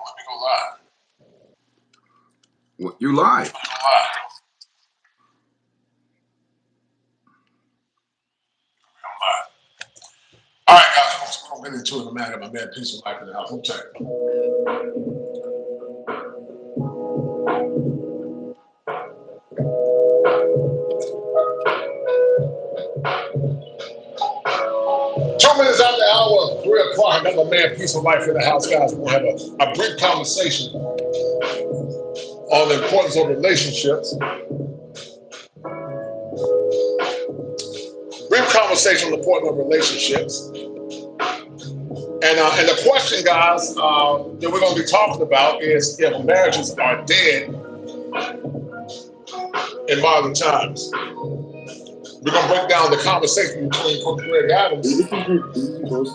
Let me go live. What, you live? Go live. I'm live. All right, guys, we're gonna get into it in a minute. My man, Peace of Life in the house. Hold tight. Two minutes after the hour, 3 o'clock. I got my man, Peace of Life in the house, guys. We're gonna have a brief conversation on the importance of relationships. Brief conversation on the importance of relationships. And the question, guys, that we're going to be talking about is if marriages are dead in modern times. We're going to break down the conversation between Coach Greg Adams and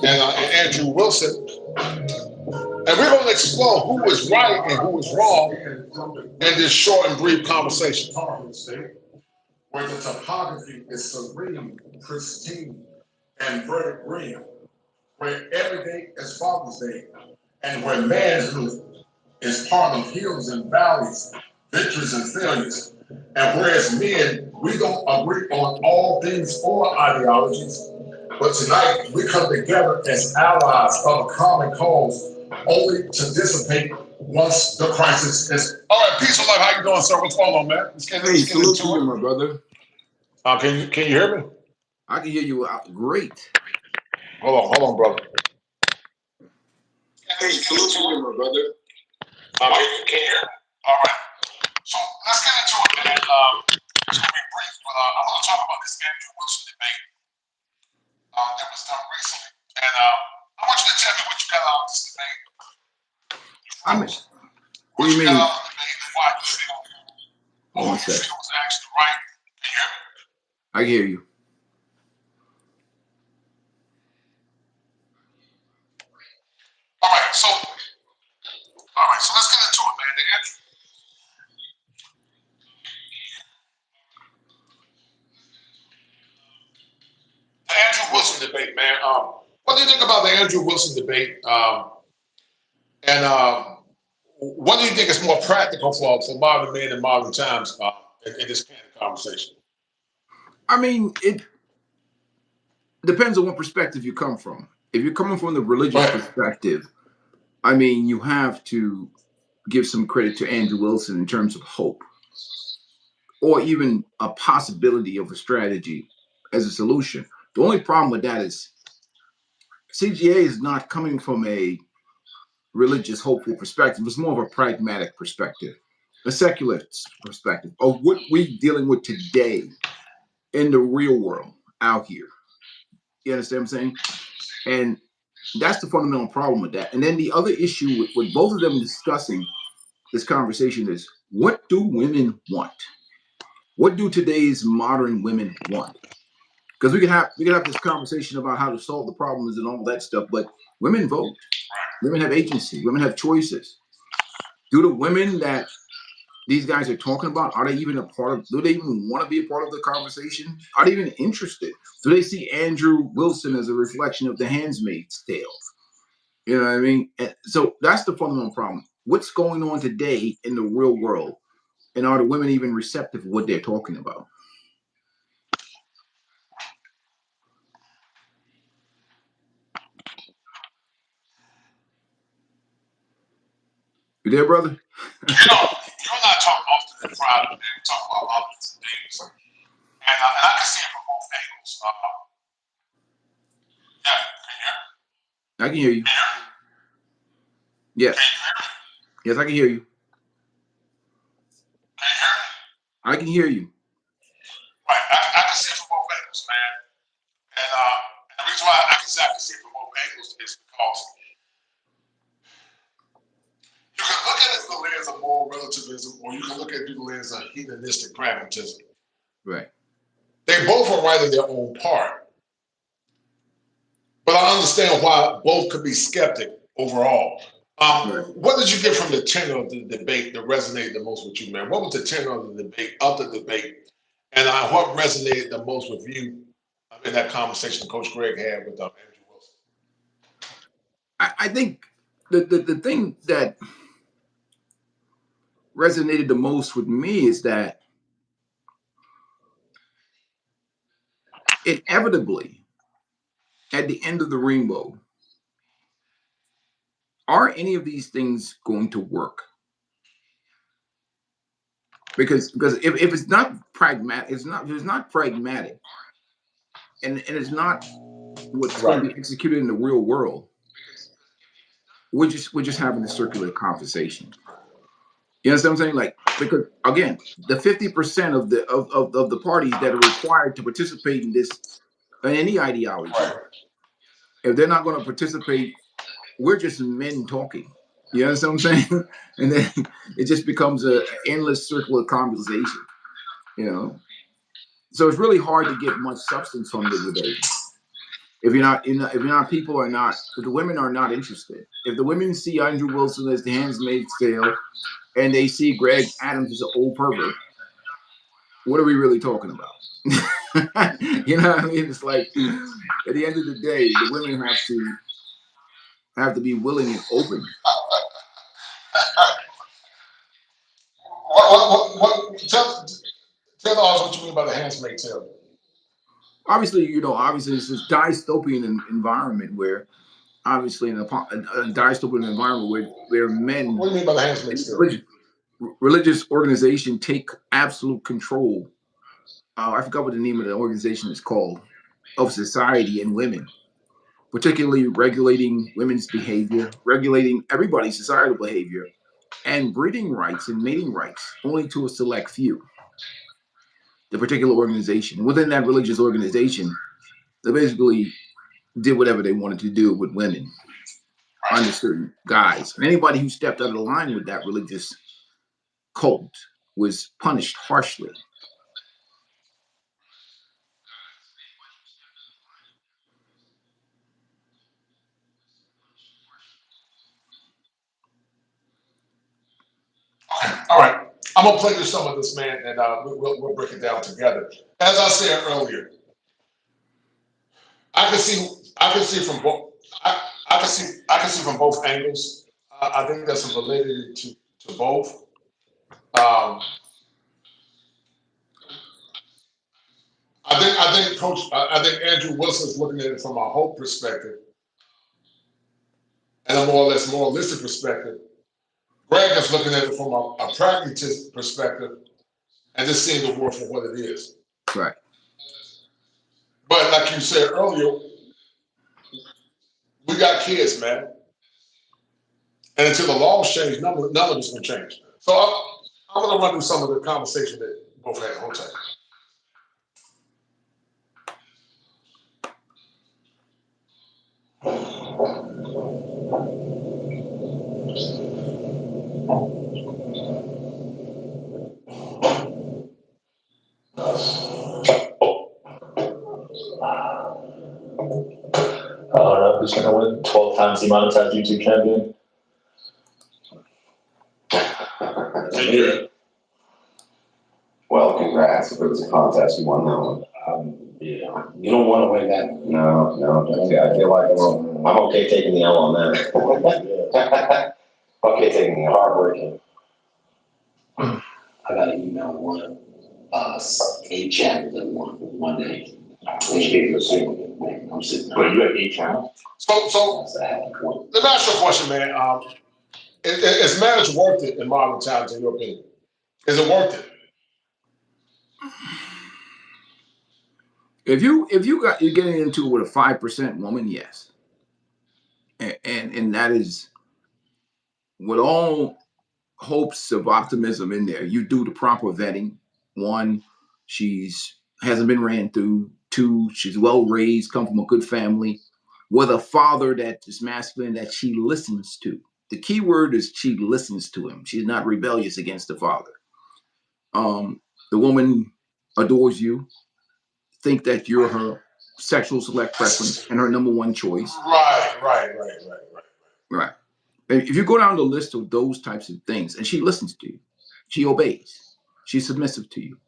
Andrew Wilson. And we're going to explore who is right and who is wrong in this short and brief conversation. Where the topography is serene, pristine, and verdant green. Where every day is Father's Day, and where manhood is part of hills and valleys, victories and failures. And whereas men, we don't agree on all things or ideologies, but tonight we come together as allies of a common cause, only to dissipate once the crisis is. All right, Peace of Life. How you doing, sir? What's going on, man? Let's get Salute to into you, it. my brother. Can you hear me? I can hear you out great. Hold on, brother. Salute to you, my brother. Can you hear me? All right. So let's get into it, man. It's going to be brief, but I want to talk about this Andrew Wilson debate that was done recently. And I want you to tell me what you got out of this debate. What do you mean? Got out of the debate and why you feel, was actually right. Can you hear me? I can hear you. All right, so let's get into it, man. The Andrew Wilson debate, man. What do you think about the Andrew Wilson debate? And what do you think is more practical for modern men in modern times in this kind of conversation? I mean, it depends on what perspective you come from. If you're coming from the religious perspective, I mean, you have to give some credit to Andrew Wilson in terms of hope, or even a possibility of a strategy as a solution. The only problem with that is CGA is not coming from a religious, hopeful perspective. It's more of a pragmatic perspective, a secular perspective of what we're dealing with today in the real world out here. You understand what I'm saying? And that's the fundamental problem with that. And then the other issue with both of them discussing this conversation is, what do women want? What do today's modern women want? Because we can have this conversation about how to solve the problems and all that stuff, but women vote. Women have agency. Women have choices. Do the women that these guys are talking about, are they even a part of, do they even want to be a part of the conversation? Are they even interested? Do they see Andrew Wilson as a reflection of the Handmaid's Tale? You know what I mean? And so that's the fundamental problem. What's going on today in the real world? And are the women even receptive to what they're talking about? You there, brother? You and I talk often in private, and we talk about all these things. And I can see it from both angles. Yeah, can you hear me? I can hear you. Yes. Yes, I can hear you. Can you hear me? I can hear you. Right, I can see it from both angles, man. And the reason why I can see it from both angles is because you can look at it through the lens of moral relativism, or you can look at it through the lens of hedonistic pragmatism. Right. They both are right in their own part. But I understand why both could be skeptic overall. Right. What did you get from the tenor of the debate that resonated the most with you, man? What was the tenor of the debate? And what resonated the most with you in that conversation Coach Greg had with Andrew Wilson? I think the thing that resonated the most with me is that inevitably, at the end of the rainbow, are any of these things going to work? Because if it's not pragmatic, it's not pragmatic, and it's not what's going to Right. be executed in the real world. We're just having a circular conversation. You know what I'm saying? Like, because again, the 50% of the parties that are required to participate in this in any ideology, Right. if they're not going to participate, we're just men talking. You know what I'm saying? And then it just becomes a endless circle of conversation. You know, so it's really hard to get much substance from the debate if you're not if you're not people are not if the women are not interested. If the women see Andrew Wilson as the Handmaid's Tale and they see Greg Adams as an old pervert, what are we really talking about? You know what I mean? It's like at the end of the day, the women have to be willing and open. Tell the audience what you mean by the Handmaid's Tale. Obviously, it's this dystopian environment where, obviously, in a dystopian environment where men, What do you mean by the Handmaid's Tale? religious organization take absolute control. I forgot what the name of the organization is called, of society and women, particularly regulating women's behavior, regulating everybody's societal behavior, and breeding rights and mating rights only to a select few. The particular organization within that religious organization, they basically did whatever they wanted to do with women under certain guise. And anybody who stepped out of the line with that religious cult was punished harshly. All right. I'm gonna play you some of this, man, and we'll break it down together. As I said earlier, I can see from both. I can see from both angles. I think there's some validity to both. Um, I think Andrew Wilson's looking at it from a hope perspective and a more or less moralistic perspective. Greg is looking at it from a pragmatist perspective and just seeing the world for what it is. Right. But like you said earlier, we got kids, man. And until the laws change, none of this will change. So I'm going to run through some of the conversation that both had. Hold tight. I don't know who's going to win. 12 times the monetized YouTube champion. Yeah. Well, congrats. If it was a contest, you won that one. Yeah. You don't want to win that. No. I feel like I'm okay taking the L on that. Okay, taking the hard working. I got an email one. A champion one day. Which gave you a single. I'm sitting there. But you have 8 channels? So let me ask you a question, man. Is marriage worth it in modern times, in your opinion? Is it worth it? If you're getting into it with a 5% woman, yes, and that is with all hopes of optimism in there. You do the proper vetting. One, she's hasn't been ran through. Two, she's well raised, come from a good family, with a father that is masculine that she listens to. The key word is she listens to him. She's not rebellious against the father. The woman adores you, think that you're her sexual select preference and her number one choice. Right. Right. If you go down the list of those types of things, and she listens to you, she obeys, she's submissive to you.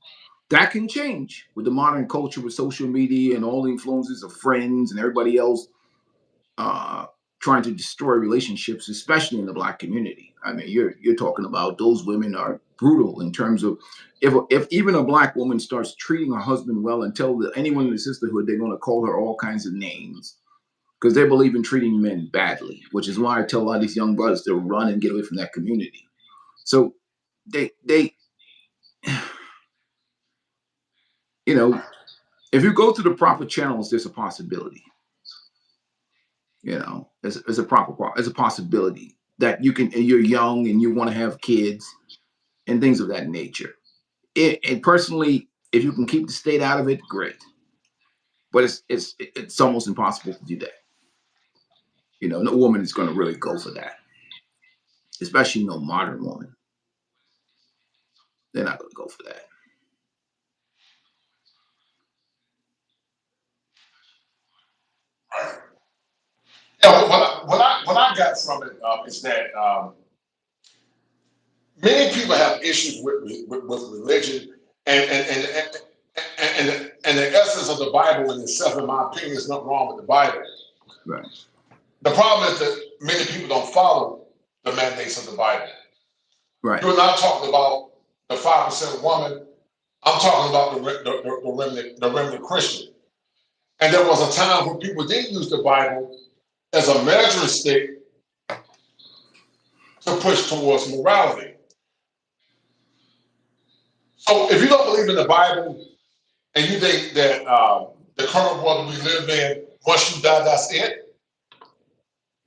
That can change with the modern culture, with social media and all the influences of friends and everybody else trying to destroy relationships, especially in the Black community. I mean, you're talking about those women are brutal in terms of if even a Black woman starts treating her husband well and tell anyone in the sisterhood they're going to call her all kinds of names because they believe in treating men badly, which is why I tell a lot of these young brothers to run and get away from that community. So they you know, if you go to the proper channels, there's a possibility. You know, it's a possibility that you can, and you're young and you want to have kids and things of that nature. And personally, if you can keep the state out of it, great. But it's almost impossible to do that. You know, no woman is going to really go for that, especially no modern woman. They're not going to go for that. Right. Yeah, what I got from it is that many people have issues with religion and the essence of the Bible in itself. In my opinion, there's nothing wrong with the Bible. Right. The problem is that many people don't follow the mandates of the Bible. Right. You're not talking about the 5% woman. I'm talking about the remnant Christian. And there was a time when people did use the Bible as a measuring stick to push towards morality. So if you don't believe in the Bible and you think that the current world we live in, once you die, that's it,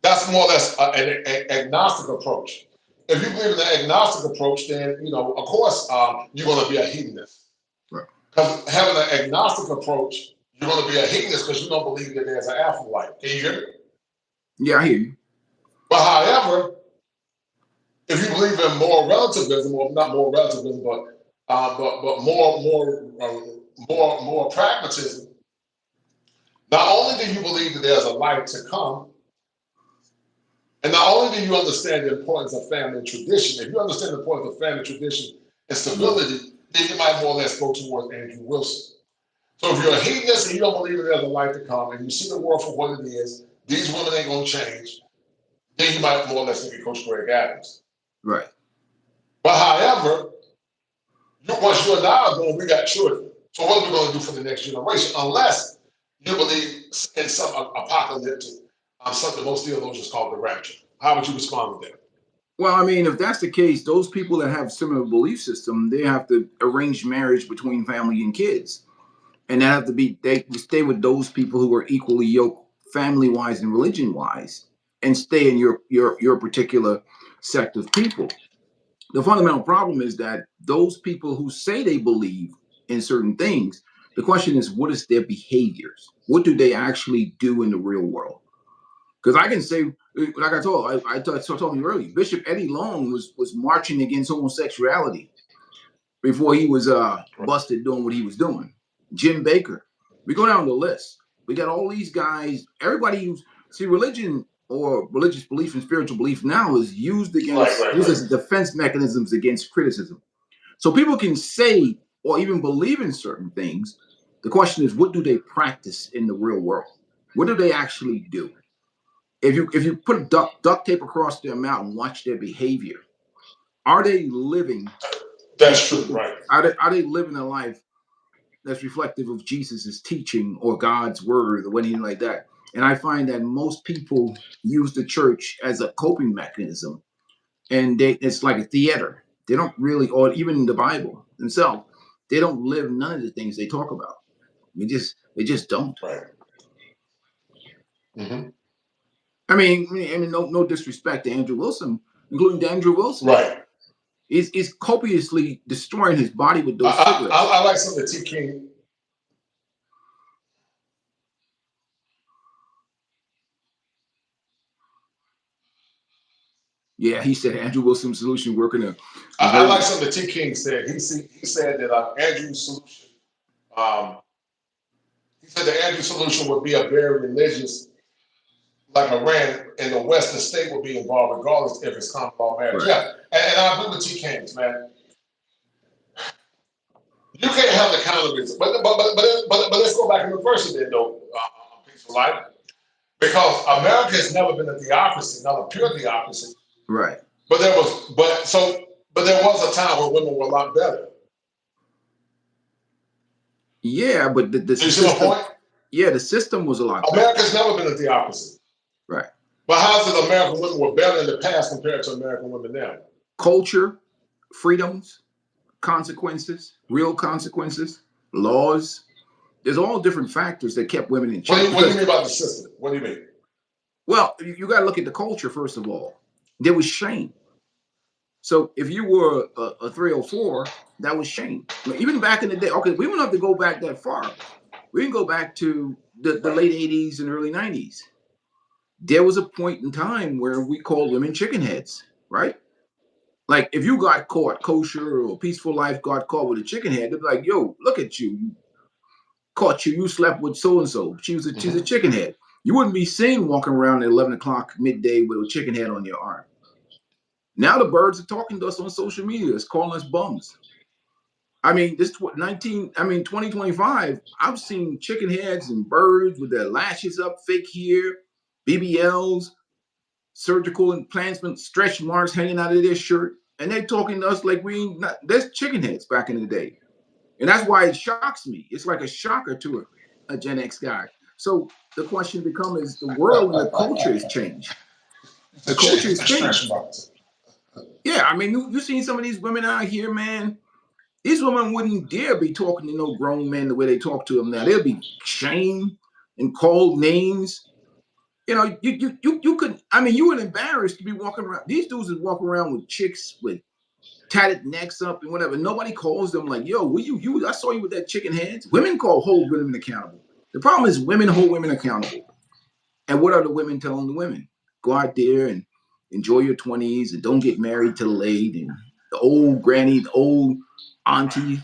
that's more or less an agnostic approach. If you believe in the agnostic approach, then, you know, of course, you're going to be a hedonist. Right. Because having an agnostic approach, you're going to be a hedonist because you don't believe that there's an afterlife. Can you hear me? Yeah, I hear you. But however, if you believe in moral relativism, or not moral relativism, but more pragmatism, not only do you believe that there's a life to come, and not only do you understand the importance of family and tradition, if you understand the importance of family, tradition, and stability, then you might more or less go towards Andrew Wilson. So if you're a hedonist and you don't believe that there's a life to come, and you see the world for what it is, these women ain't going to change, then you might more or less think of Coach Greg Adams. Right. But however, once you and I are going, we got children. So what are we going to do for the next generation? Unless you believe in some apocalyptic, something most theologians call the rapture. How would you respond to that? Well, I mean, if that's the case, those people that have similar belief system, they have to arrange marriage between family and kids. And that have to be, they stay with those people who are equally yoked family wise and religion wise, and stay in your particular sect of people. The fundamental problem is that those people who say they believe in certain things, the question is, what is their behaviors? What do they actually do in the real world? Because I can say, like I told you earlier, Bishop Eddie Long was marching against homosexuality before he was busted doing what he was doing. Jim Baker. We go down the list. We got all these guys. Everybody who's religion or religious belief and spiritual belief now is used used as defense mechanisms against criticism. So people can say or even believe in certain things. The question is, what do they practice in the real world? What do they actually do? If you put duct tape across their mouth and watch their behavior, are they living? That's true, right? Are they living a life that's reflective of Jesus's teaching or God's word or anything like that? And I find that most people use the church as a coping mechanism, and it's like a theater. They don't really, or even the Bible themselves, they don't live none of the things they talk about. They just don't. Right. Mm-hmm. I mean, no disrespect to Andrew Wilson, including Andrew Wilson. Right. He's copiously destroying his body with those cigarettes. I like some of the T. King. Yeah, he said Andrew Wilson's solution working. I like something that T. King said. He said that Andrew's solution. He said the Andrew solution would be a very religious, like Iran in the Western state would be involved, regardless if it's common law marriage. Right. Yeah, and I agree with T. Kings, man. You can't have the kind of reason, but let's go back in reverse then, though. Peace of life. Because America has never been a theocracy, not a pure theocracy. Right. But there was a time when women were a lot better. Yeah, but the Do you see my system, point? yeah, the system was a lot better. America's never been a theocracy. Right. But how is it American women were better in the past compared to American women now? Culture, freedoms, consequences, real consequences, laws. There's all different factors that kept women in check. What do you mean by the system? What do you mean? Well, you got to look at the culture first of all. There was shame. So if you were a 304, that was shame. Even back in the day, okay, we don't have to go back that far. We can go back to the late 80s and early 90s. There was a point in time where we called women chicken heads, right? Like if you got caught, Kosher or Peaceful Life got caught with a chicken head, they'd be like, yo, look at you. Caught you, you slept with so-and-so. She's a chicken head. You wouldn't be seen walking around at 11 o'clock midday with a chicken head on your arm. Now the birds are talking to us on social media. It's calling us bums. I mean, 2025, I've seen chicken heads and birds with their lashes up, fake hair, BBLs, surgical implants, stretch marks hanging out of their shirt. And they're talking to us like there's chicken heads back in the day. And that's why it shocks me. It's like a shocker to a Gen X guy. So the question becomes, is the world and the culture has changed. The culture has changed. Yeah, I mean, you seen some of these women out here, man. These women wouldn't dare be talking to no grown men the way they talk to them now. They'll be shamed and called names. You know, you could. I mean, you would embarrassed to be walking around. These dudes is walking around with chicks with tatted necks up and whatever. Nobody calls them like, yo, I saw you with that chicken heads. Women hold women accountable. The problem is women hold women accountable. And what are the women telling the women? Go out there and enjoy your 20s and don't get married till late. And the old granny, the old aunties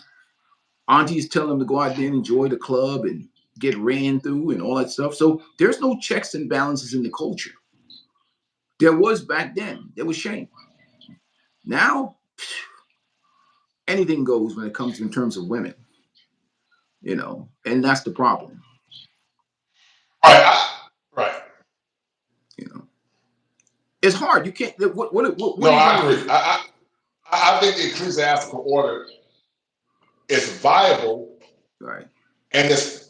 telling them to go out there and enjoy the club and get ran through and all that stuff. So there's no checks and balances in the culture. There was back then. There was shame. Now, anything goes when it comes in terms of women, you know, and that's the problem. Right. You know, it's hard. You can't. What no, I agree. I think the ecclesiastical order is viable, right? And it's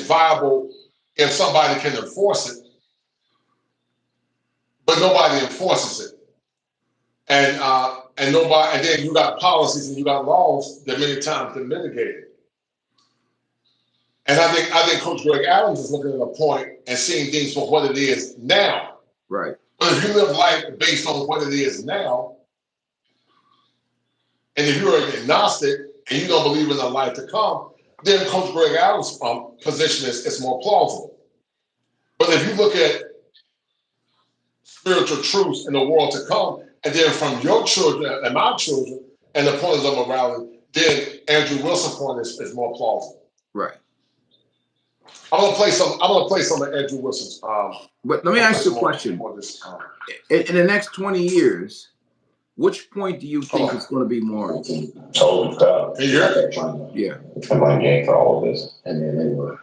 viable if somebody can enforce it, but nobody enforces it, and then you got policies and you got laws that many times can mitigate it. And I think Coach Greg Adams is looking at a point and seeing things for what it is now. Right. But if you live life based on what it is now, and if you're an agnostic and you don't believe in the life to come, then Coach Greg Adams' position is more plausible. But if you look at spiritual truths in the world to come, and then from your children and my children and the points of morality, then Andrew Wilson's point is more plausible. Right. I'm gonna play some of Andrew Wilson's. But let me ask you a question. In the next 20 years, which point do you think is going to be more? Told tough. Yeah. I'm on Jay for all of this, and then they were.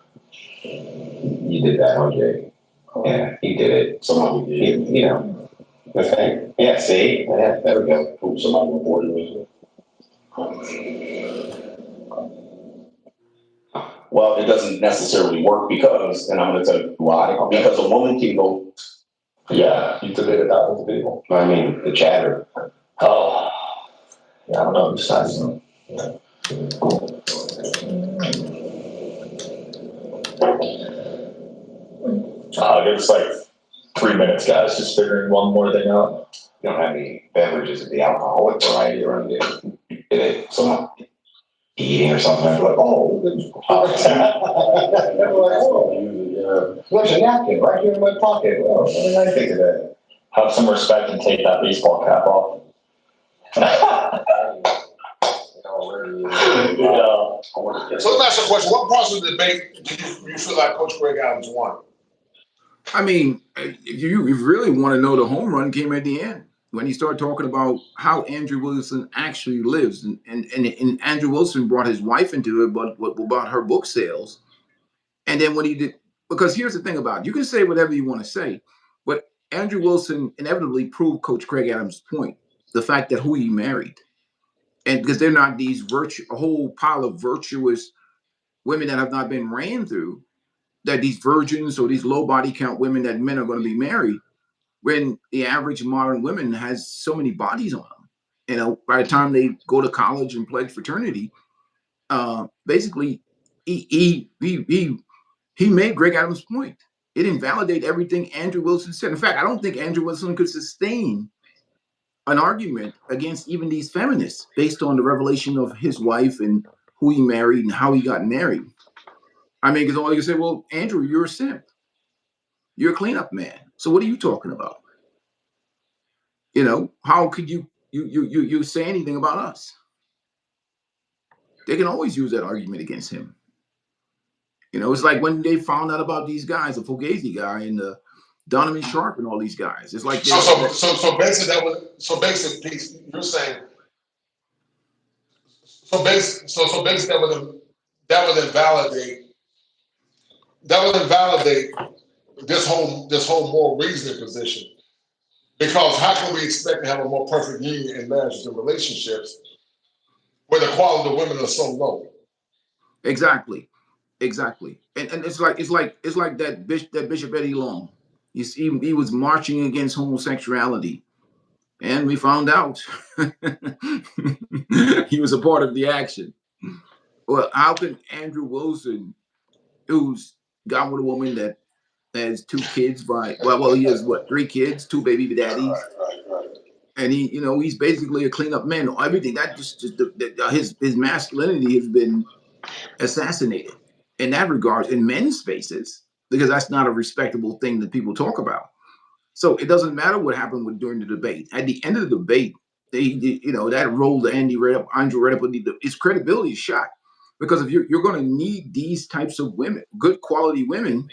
You did that, huh, Jay? Yeah, he did it. Somebody did. You know. Okay. Yeah. See. Yeah. There we go. Ooh, somebody reported me. Well, it doesn't necessarily work because, and I'm going to tell you why. Because a woman can go. Yeah, you took it out with the people. I mean, the chatter. Oh, Yeah, I don't know. Besides, yeah. give us like 3 minutes, guys. Just figuring one more thing out. You don't have any beverages of the alcoholic variety around here. Did it? Someone eating or something? Like, oh, there's a napkin right here in my pocket. Oh, what did I think of that? Have some respect and take that baseball cap off. So let me ask you a question. What parts of the debate do you feel like Coach Greg Adams won? I mean, if you really want to know, the home run came at the end when he started talking about how Andrew Wilson actually lives, and Andrew Wilson brought his wife into it, but about her book sales, and then when he did, because here's the thing about it. You can say whatever you want to say, but Andrew Wilson inevitably proved Coach Craig Adams' point, the fact that who he married. And because they're not these a whole pile of virtuous women that have not been ran through, that these virgins or these low body count women that men are going to be married, when the average modern woman has so many bodies on them. You know, by the time they go to college and pledge fraternity, basically he made Greg Adams' point. It invalidated everything Andrew Wilson said. In fact, I don't think Andrew Wilson could sustain an argument against even these feminists based on the revelation of his wife and who he married and how he got married. I mean, because all you can say, well, Andrew, you're a simp. You're a cleanup man. So what are you talking about? You know, how could you say anything about us? They can always use that argument against him. You know, it's like when they found out about these guys, the Fugazi guy and the Donovan Sharp and all these guys. It's like so basically you're saying that would invalidate this whole more reasoning position, because how can we expect to have a more perfect union in marriages and relationships where the quality of women are so low? Exactly. And it's like that Bishop Eddie Long. He was marching against homosexuality, and we found out he was a part of the action. Well, how can Andrew Wilson, who's got with a woman that has 2 kids he has 3 kids, 2 baby daddies, right. and he's basically a cleanup man. Everything that his masculinity has been assassinated in that regard in men's spaces, because that's not a respectable thing that people talk about. So it doesn't matter what happened during the debate. At the end of the debate, that role that Andrew Reddick, his credibility is shot, because if you're going to need these types of women, good quality women,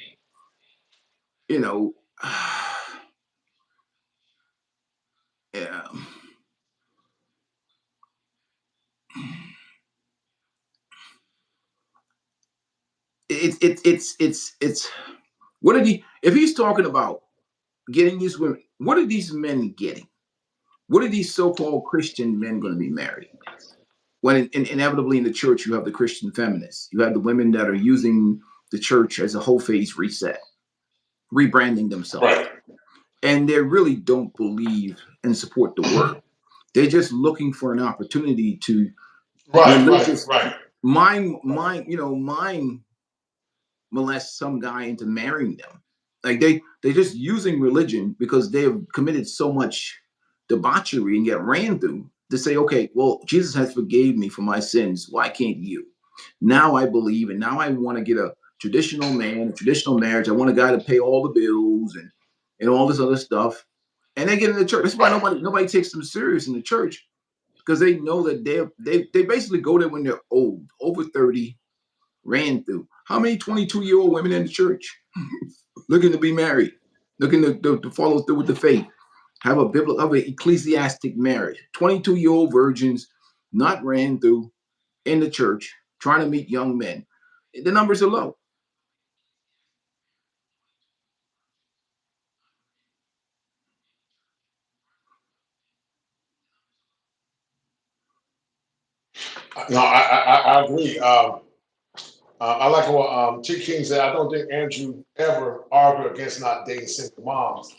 yeah. It's what did if he's talking about getting these women, what are these men getting? What are these so-called Christian men going to be married? When inevitably in the church, you have the Christian feminists. You have the women that are using the church as a whole phase reset, rebranding themselves. Right. And they really don't believe and support the word. They're just looking for an opportunity to mind molest some guy into marrying them. Like they're just using religion because they have committed so much debauchery and get ran through to say, okay, well, Jesus has forgave me for my sins. Why can't you? Now I believe, and now I want to get a traditional man, a traditional marriage. I want a guy to pay all the bills and all this other stuff. And they get in the church. That's why nobody takes them serious in the church, because they know that they basically go there when they're old, over 30, ran through. How many 22-year-old women in the church looking to be married, looking to follow through with the faith, have an ecclesiastic marriage? 22-year-old virgins not ran through in the church trying to meet young men. The numbers are low. No, I agree. I like what T. King said. I don't think Andrew ever argued against not dating single moms,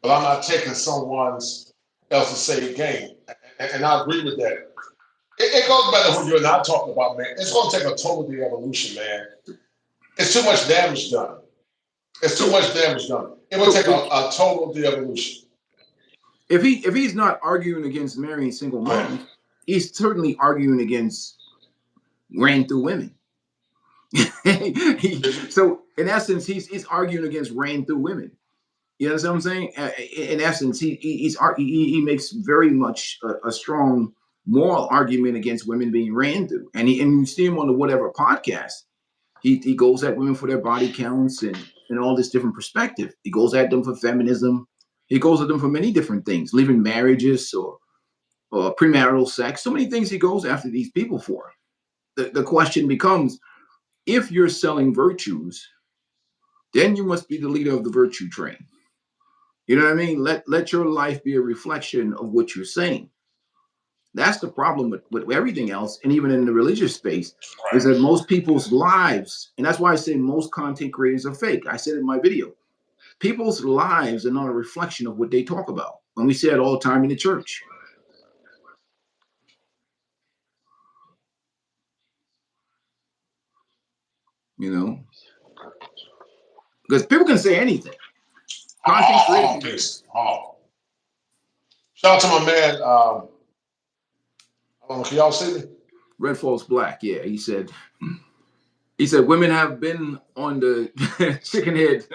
but I'm not taking someone else's saved game. And I agree with that. It goes back to what you and I talked about, man. It's going to take a total de-evolution, man. It's too much damage done. It will take a total de-evolution. If he's not arguing against marrying single moms, he's certainly arguing against ran through women. So in essence, he's arguing against ran through women. You know what I'm saying? In essence, he makes very much a strong moral argument against women being ran through. And you see him on the Whatever podcast. He goes at women for their body counts and all this different perspective. He goes at them for feminism. He goes at them for many different things, leaving marriages or premarital sex. So many things he goes after these people for. The question becomes, if you're selling virtues, then you must be the leader of the virtue train. You know what I mean? Let your life be a reflection of what you're saying. That's the problem with everything else, and even in the religious space, is that most people's lives, and that's why I say most content creators are fake. I said in my video, people's lives are not a reflection of what they talk about. And we say it all the time in the church. You know? Because people can say anything. Content creators. Shout out to my man. I don't know, can y'all see me? Red Falls Black, yeah. He said women have been on the chicken head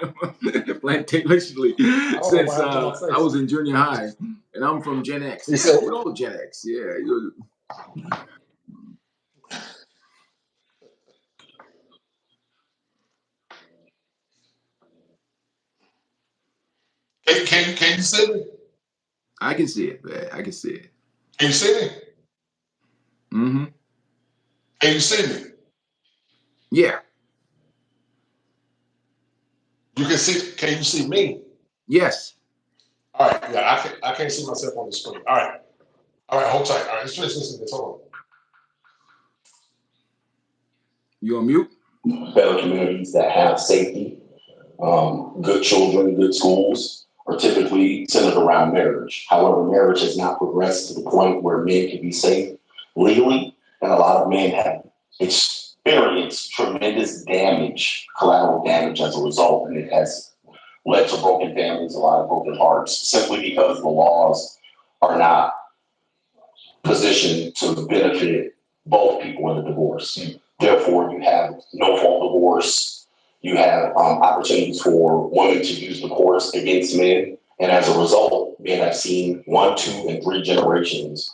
plantation since I was in junior high, and I'm from Gen X. He said, we're all Gen X, yeah. Can you see me? I can see it, man. I can see it. Can you see me? Mm-hmm. Can you see me? Yeah. You can see. Can you see me? Yes. All right. Yeah, I can't see myself on the screen. All right. Hold tight. All right. Let's listen to this. Hold on. You on mute? Better communities that have safety, good children, good schools are typically centered around marriage. However, marriage has not progressed to the point where men can be safe legally, and a lot of men have experienced tremendous damage, collateral damage as a result, and it has led to broken families, a lot of broken hearts, simply because the laws are not positioned to benefit both people in a divorce. Therefore, you have no fault divorce. You have opportunities for women to use the courts against men. And as a result, men have seen 1, 2, and 3 generations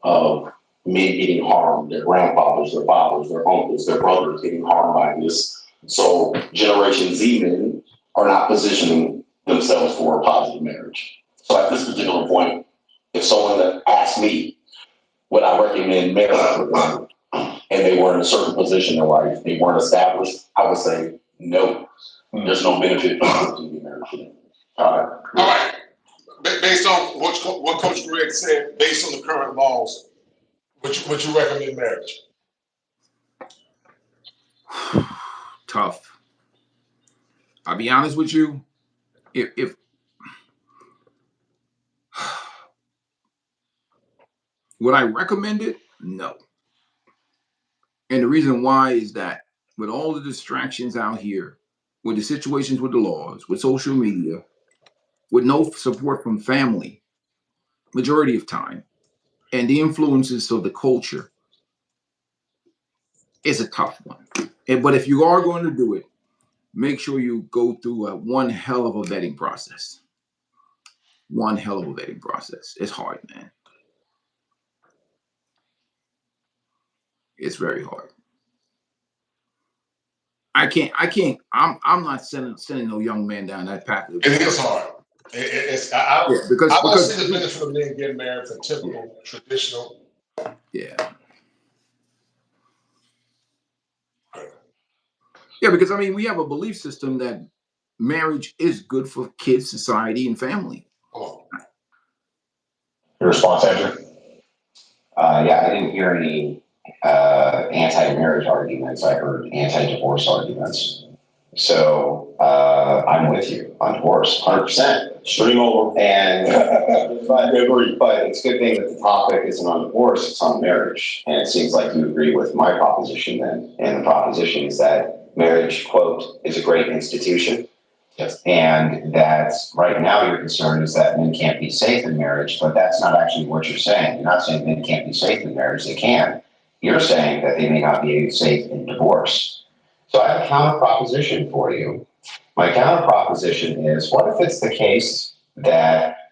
of men getting harmed, their grandfathers, their fathers, their uncles, their brothers getting harmed by this. So Generation Z men are not positioning themselves for a positive marriage. So at this particular point, if someone that asked me, would I recommend marriage for them, and they were in a certain position in life, they weren't established, I would say no. There's no benefit to be married for them. All right. Based on what Coach Greg said, based on the current laws, would you recommend marriage? Tough. I'll be honest with you. If would I recommend it? No. And the reason why is that with all the distractions out here, with the situations with the laws, with social media, with no support from family, majority of time, and the influences of the culture, it's a tough one. But if you are going to do it, make sure you go through one hell of a vetting process. One hell of a vetting process. It's hard, man. It's very hard. I'm not sending no young man down that path. It is hard. I don't see the benefit of men getting married for typical, traditional. Yeah. Yeah, because I mean, we have a belief system that marriage is good for kids, society, and family. Your response, Andrew? Yeah, I didn't hear any anti-marriage arguments. I heard anti-divorce arguments. So I'm with you on divorce, 100%. Stream over. And but it's a good thing that the topic isn't on divorce; it's on marriage. And it seems like you agree with my proposition then. And the proposition is that marriage, quote, is a great institution. Yes. And that right now your concern is that men can't be safe in marriage, but that's not actually what you're saying. You're not saying men can't be safe in marriage; they can. You're saying that they may not be safe in divorce. So I have a counter proposition for you. My counter proposition is, what if it's the case that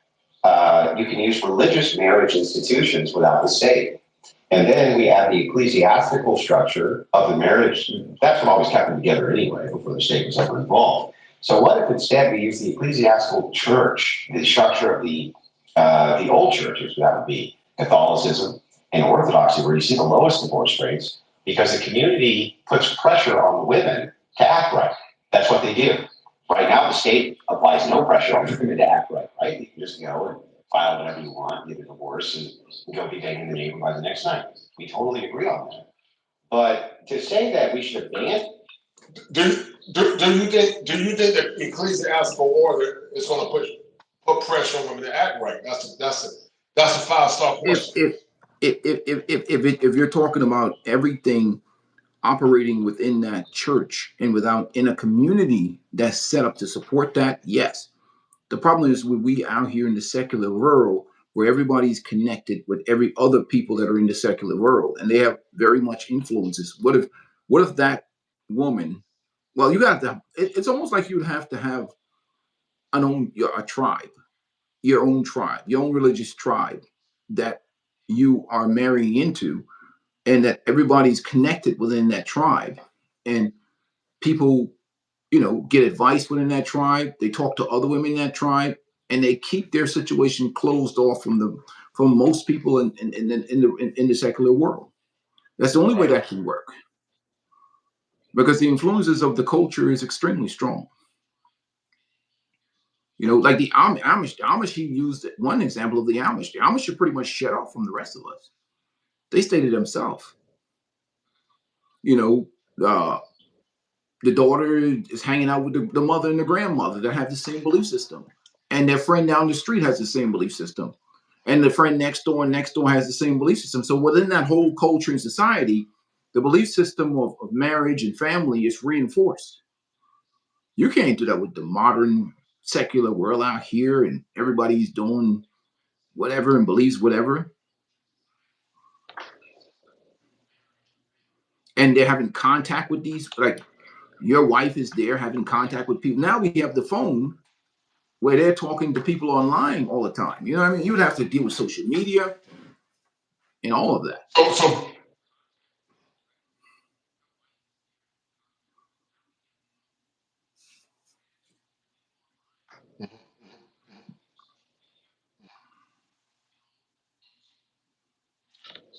you can use religious marriage institutions without the state? And then we add the ecclesiastical structure of the marriage. That's what always kept them together anyway, before the state was ever involved. So what if instead we use the ecclesiastical church, the structure of the old churches, that would be Catholicism and Orthodoxy, where you see the lowest divorce rates, because the community puts pressure on the women to act right. That's what they do. Right now, the state applies no pressure on women to act right? You can just go and file whatever you want, get a divorce, and go be dating the neighbor by the next night. We totally agree on that. But to say that we should ban, Do you think that ecclesiastical order is going to put pressure on women to act right? That's a 5-star question. If you're talking about everything operating within that church and in a community that's set up to support that, yes. The problem is when we out here in the secular world where everybody's connected with every other people that are in the secular world and they have very much influences. What if that woman, well, you got to, it's almost like you'd have to have a tribe, your own religious tribe that you are marrying into, and that everybody's connected within that tribe, and people, get advice within that tribe. They talk to other women in that tribe, and they keep their situation closed off from most people in the secular world. That's the only way that can work, because the influences of the culture is extremely strong. Like the Amish. The Amish, he used one example of the Amish. The Amish are pretty much shut off from the rest of us. They stay to themselves. The daughter is hanging out with the mother and the grandmother that have the same belief system. And their friend down the street has the same belief system. And the friend next door has the same belief system. So within that whole culture and society, the belief system of marriage and family is reinforced. You can't do that with the modern secular world out here, and everybody's doing whatever and believes whatever. And they're having contact with these, like your wife is there having contact with people. Now we have the phone where they're talking to people online all the time. You know what I mean? You would have to deal with social media and all of that.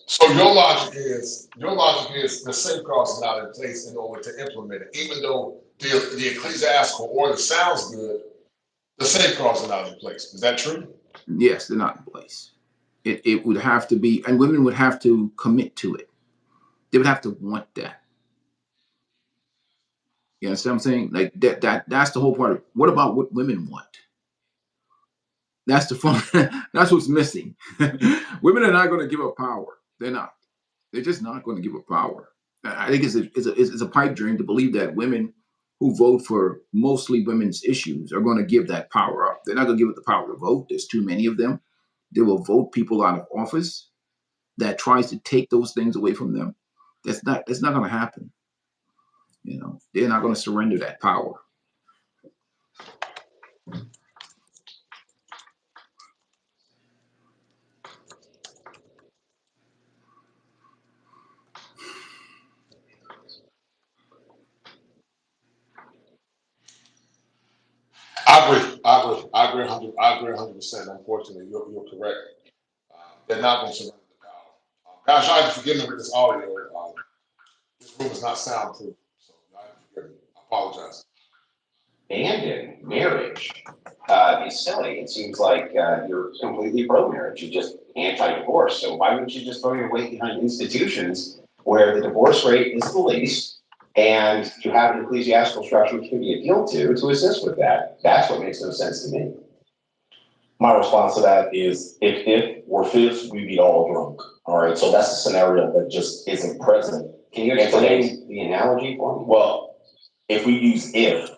So your logic is the safeguards are not in place in order to implement it. Even though the ecclesiastical order sounds good, the safeguards are not in place. Is that true? Yes, they're not in place. It would have to be, and women would have to commit to it. They would have to want that. You understand what I'm saying? Like that's the whole part of it. What about what women want? That's the fun. That's what's missing. Women are not going to give up power. They're not. They're just not going to give up power. I think it's a pipe dream to believe that women who vote for mostly women's issues are going to give that power up. They're not going to give it the power to vote. There's too many of them. They will vote people out of office that tries to take those things away from them. That's not going to happen. They're not going to surrender that power. I agree 100%. Unfortunately, you're correct. They're not going to surrender the power. Guys, y'all have to forgive me with this audio. This room is not soundproof, so y'all have to forgive me. I apologize. abandon marriage is silly. It seems like you're completely pro-marriage. You're just anti-divorce. So why wouldn't you just throw your weight behind institutions where the divorce rate is the least, and you have an ecclesiastical structure which can be appealed to assist with that? That's what makes no sense to me. My response to that is if we're fifths, we be all drunk. All right. So that's a scenario that just isn't present. Can you explain the analogy for me? Well, if we use if,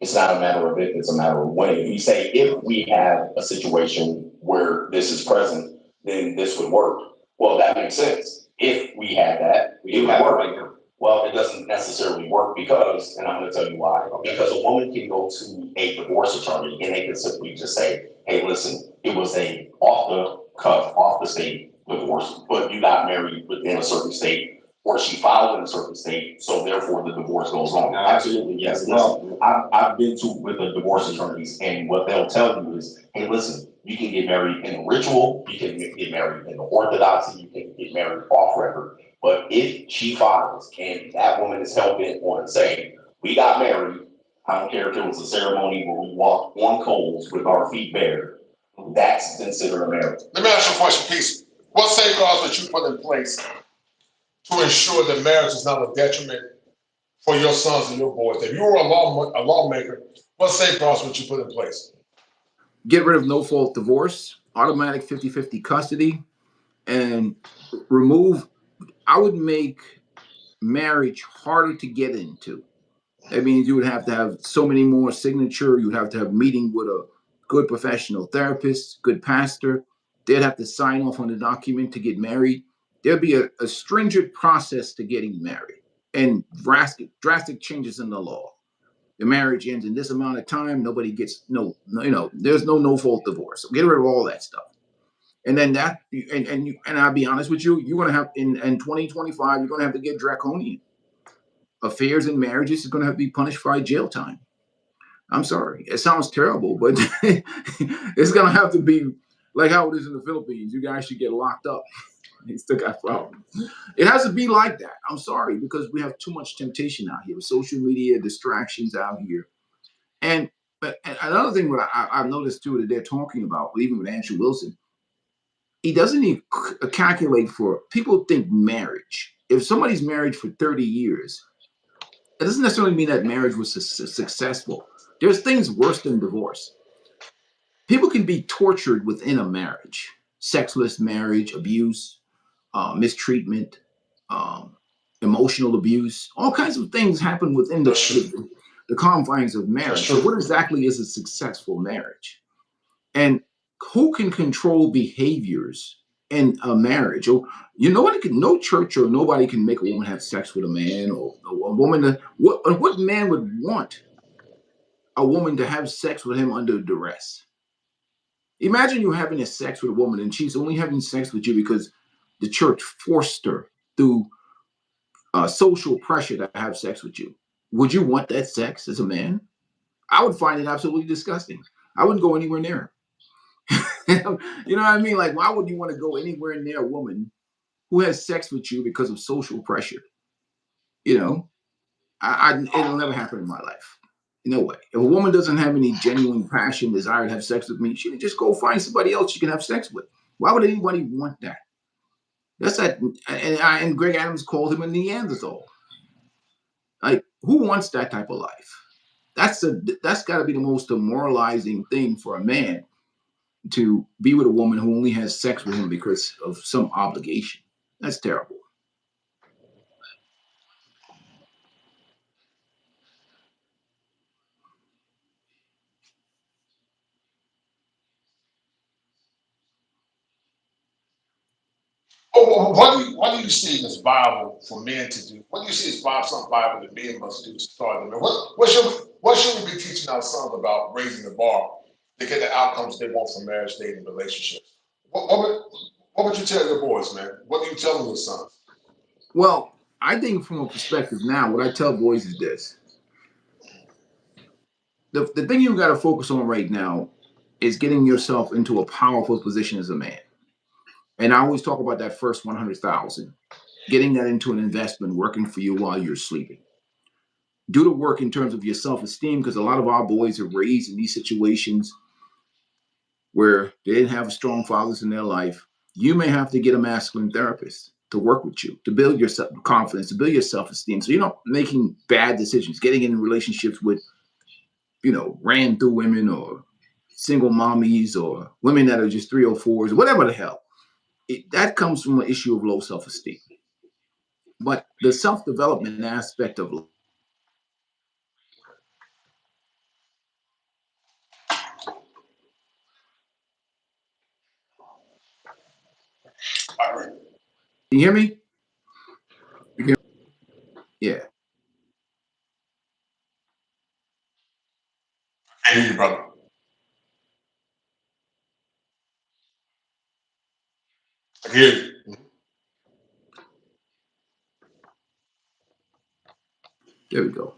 it's not a matter of if, it's a matter of when. If you say if we have a situation where this is present, then this would work. Well, that makes sense. If we had that, We do have it right now. Well, it doesn't necessarily work because, and I'm going to tell you why, because a woman can go to a divorce attorney and they can simply just say, hey, listen, it was a off the cuff, off the state divorce, but you got married within a certain state, or she filed in a certain state, so therefore the divorce goes on. Absolutely, yes. Well, I've been with the divorce attorneys, and what they'll tell you is, hey, listen, you can get married in the ritual, you can get married in the orthodoxy, you can get married off record. But if she files and that woman is hell bent on saying, we got married, I don't care if it was a ceremony where we walked on coals with our feet bare. That's considered a marriage. Let me ask you a question, Peace. What safeguards would you put in place to ensure that marriage is not a detriment for your sons and your boys? If you were a lawmaker, what safeguards would you put in place? Get rid of no-fault divorce, automatic 50-50 custody, and remove. I would make marriage harder to get into. That means you would have to have so many more signature. You would have to have meeting with a good professional therapist, good pastor. They'd have to sign off on the document to get married. There'd be a stringent process to getting married, and drastic changes in the law. The marriage ends in this amount of time. Nobody gets there's no fault divorce. So get rid of all that stuff. And then and I'll be honest with you, you're gonna have in 2025, you're gonna have to get draconian. Affairs and marriages is gonna have to be punished by jail time. I'm sorry, it sounds terrible, but it's gonna have to be like how it is in the Philippines. You guys should get locked up. They still got problems. It has to be like that. I'm sorry, because we have too much temptation out here with social media, distractions out here. And but another thing what I've noticed too that they're talking about, even with Andrew Wilson, he doesn't even calculate for people think marriage. If somebody's married for 30 years, it doesn't necessarily mean that marriage was successful. There's things worse than divorce. People can be tortured within a marriage, sexless marriage, abuse, mistreatment, emotional abuse, all kinds of things happen within the confines of marriage. So what exactly is a successful marriage? And who can control behaviors in a marriage? Or no church or nobody can make a woman have sex with a man, or a woman. What man would want a woman to have sex with him under duress? Imagine you having a sex with a woman and she's only having sex with you because the church forced her through social pressure to have sex with you. Would you want that sex as a man? I would find it absolutely disgusting. I wouldn't go anywhere near her. You know what I mean? Like, why would you want to go anywhere near a woman who has sex with you because of social pressure? It'll never happen in my life. No way. If a woman doesn't have any genuine passion, desire to have sex with me, she can just go find somebody else she can have sex with. Why would anybody want that? That's that. And Greg Adams called him a Neanderthal. Like, who wants that type of life? That's got to be the most demoralizing thing for a man, to be with a woman who only has sex with him because of some obligation. That's terrible. What do you see as viable for men to do? What do you see as something viable that men must do to start them? What should we be teaching our sons about raising the bar to get the outcomes they want from marriage, dating, relationships? What would you tell your boys, man? What do you tell your sons? Well, I think from a perspective now, what I tell boys is this. The thing you got to focus on right now is getting yourself into a powerful position as a man. And I always talk about that first 100,000, getting that into an investment, working for you while you're sleeping. Do the work in terms of your self-esteem, because a lot of our boys are raised in these situations where they didn't have strong fathers in their life. You may have to get a masculine therapist to work with you, to build your confidence, to build your self-esteem. So you're not making bad decisions, getting in relationships with, ran through women or single mommies or women that are just 304s, whatever the hell. That comes from an issue of low self-esteem. But the self-development aspect of All right. Can you hear me? Yeah. I hear you, brother. I hear you. There we go.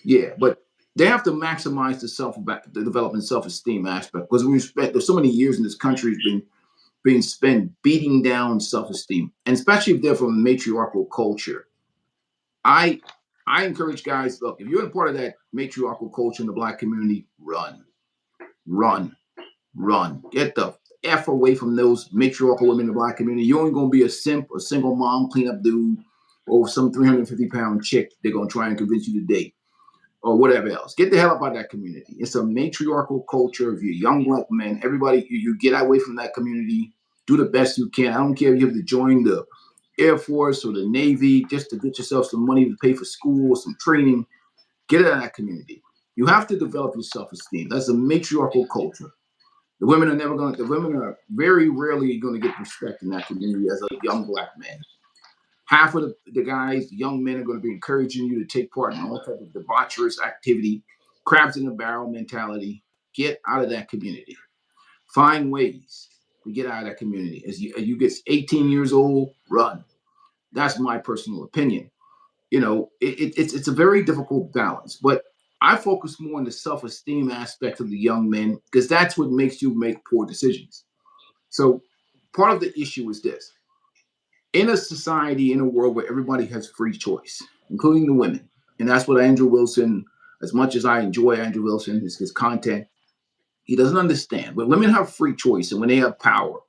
Yeah, but they have to maximize the development self-esteem aspect, because there's so many years in this country being spent beating down self-esteem, and especially if they're from a matriarchal culture. I I encourage guys, look, if you're a part of that matriarchal culture in the Black community, run, run, run. Get the F away from those matriarchal women in the Black community. You're only going to be a simp, a single mom, cleanup dude, or some 350-pound chick they're going to try and convince you to date, or whatever else. Get the hell up out of that community. It's a matriarchal culture. If you're young Black men, everybody, you get away from that community. Do the best you can. I don't care if you have to join the Air Force or the Navy just to get yourself some money to pay for school or some training. Get out of that community. You have to develop your self-esteem. That's a matriarchal culture. The women are very rarely going to get respect in that community as a young Black man. Half of the guys, the young men, are going to be encouraging you to take part in all type of debaucherous activity, crabs in the barrel mentality. Get out of that community. Find ways to get out of that community. As you get 18 years old, run. That's my personal opinion. It's a very difficult balance, but I focus more on the self-esteem aspect of the young men because that's what makes you make poor decisions. So part of the issue is this. In a society, in a world where everybody has free choice, including the women, and that's what Andrew Wilson, as much as I enjoy Andrew Wilson, his content, he doesn't understand. When women have free choice and when they have power,